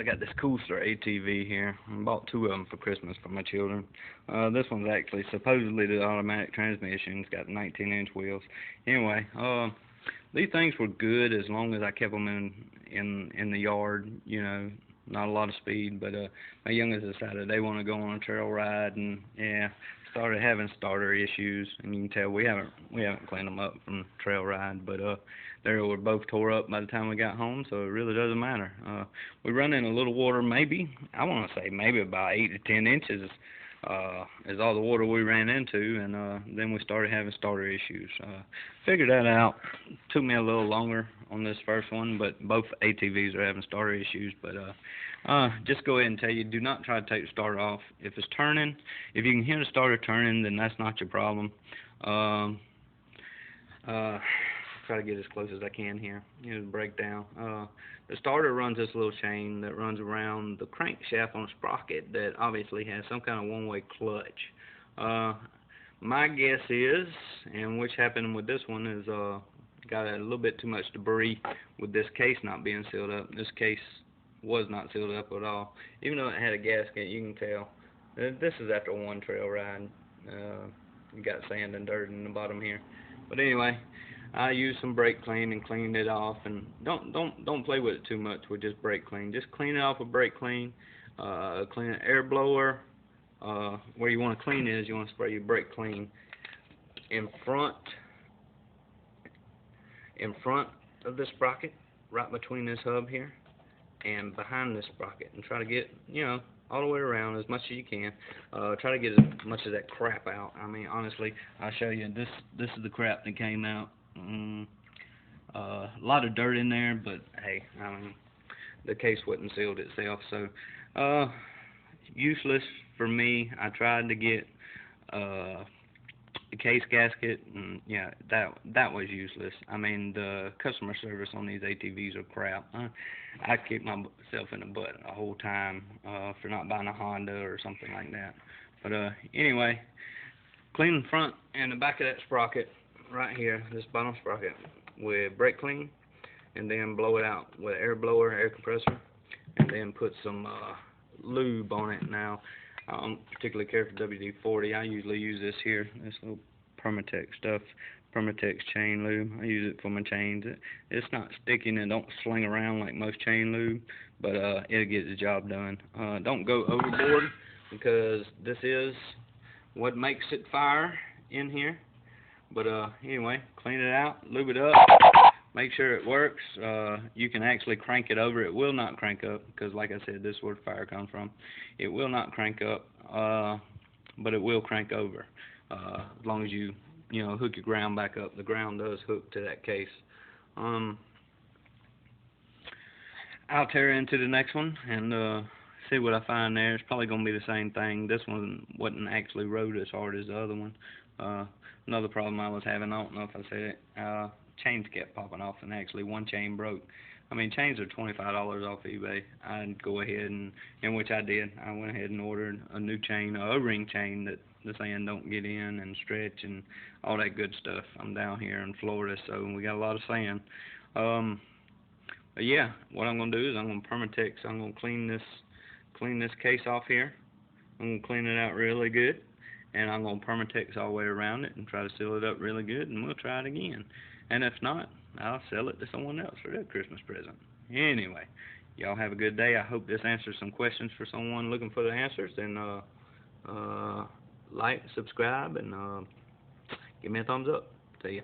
I got this Coolster ATV here. I bought two of them for Christmas for my children. This one's actually supposedly the automatic transmission. It's got 19-inch wheels. Anyway, these things were good as long as I kept them in the yard. You know, not a lot of speed. But my youngest decided they want to go on a trail ride, and yeah, started having starter issues. And you can tell we haven't cleaned them up from trail ride, but they were both tore up by the time we got home, so it really doesn't matter. We run in a little water, maybe, I want to say maybe about 8 to 10 inches is all the water we ran into, and then we started having starter issues. Figured that out. Took me a little longer on this first one, but both ATVs are having starter issues. But just go ahead and tell you, do not try to take the starter off. If it's turning, if you can hear the starter turning, then that's not your problem. Try to get as close as I can here. You know, the breakdown. The starter runs this little chain that runs around the crankshaft on a sprocket that obviously has some kind of one-way clutch. My guess is, and which happened with this one, is got a little bit too much debris with this case not being sealed up. This case was not sealed up at all. Even though it had a gasket, you can tell. This is after one trail ride. You got sand and dirt in the bottom here. But anyway, I used some brake clean and cleaned it off, and don't play with it too much with just brake clean. Just clean it off with brake clean. Clean an air blower. Where you want to clean is you want to spray your brake clean in front of the sprocket, right between this hub here, and behind this sprocket, and try to get, you know, all the way around as much as you can. Try to get as much of that crap out. I mean, honestly, I'll show you. This is the crap that came out. A lot of dirt in there, but hey, I mean, the case wasn't sealed itself, so useless for me. I tried to get the case gasket, and yeah, that was useless. I mean, the customer service on these ATVs are crap. I kicked myself in the butt the whole time for not buying a Honda or something like that. But anyway, clean the front and the back of that sprocket right here, this bottom sprocket, with brake clean, and then blow it out with an air blower, air compressor, and then put some lube on it. Now, I don't particularly care for WD-40. I usually use this here, this little Permatex stuff, Permatex chain lube. I use it for my chains. It's not sticky and it don't sling around like most chain lube, but it'll get the job done. Don't go overboard, because this is what makes it fire in here. But anyway, clean it out, lube it up, make sure it works. You can actually crank it over. It will not crank up, because like I said, this is where the fire comes from. It will not crank up, but it will crank over, as long as you know, hook your ground back up. The ground does hook to that case. I'll tear into the next one and see what I find there. It's probably going to be the same thing. This one wasn't actually rode as hard as the other one. Another problem I was having, I don't know if I said it, chains kept popping off, and actually one chain broke. I mean, chains are $25 off eBay. I'd go ahead and which I did. I went ahead and ordered a new chain, a O-ring chain that the sand don't get in and stretch and all that good stuff. I'm down here in Florida, so we got a lot of sand. But yeah, what I'm gonna do is I'm gonna Permatex. I'm gonna clean this case off here. I'm gonna clean it out really good, and I'm gonna Permatex all the way around it and try to seal it up really good, and we'll try it again. And if not, I'll sell it to someone else for their Christmas present. Anyway, y'all have a good day. I hope this answers some questions for someone looking for the answers. And like, subscribe, and give me a thumbs up. See ya.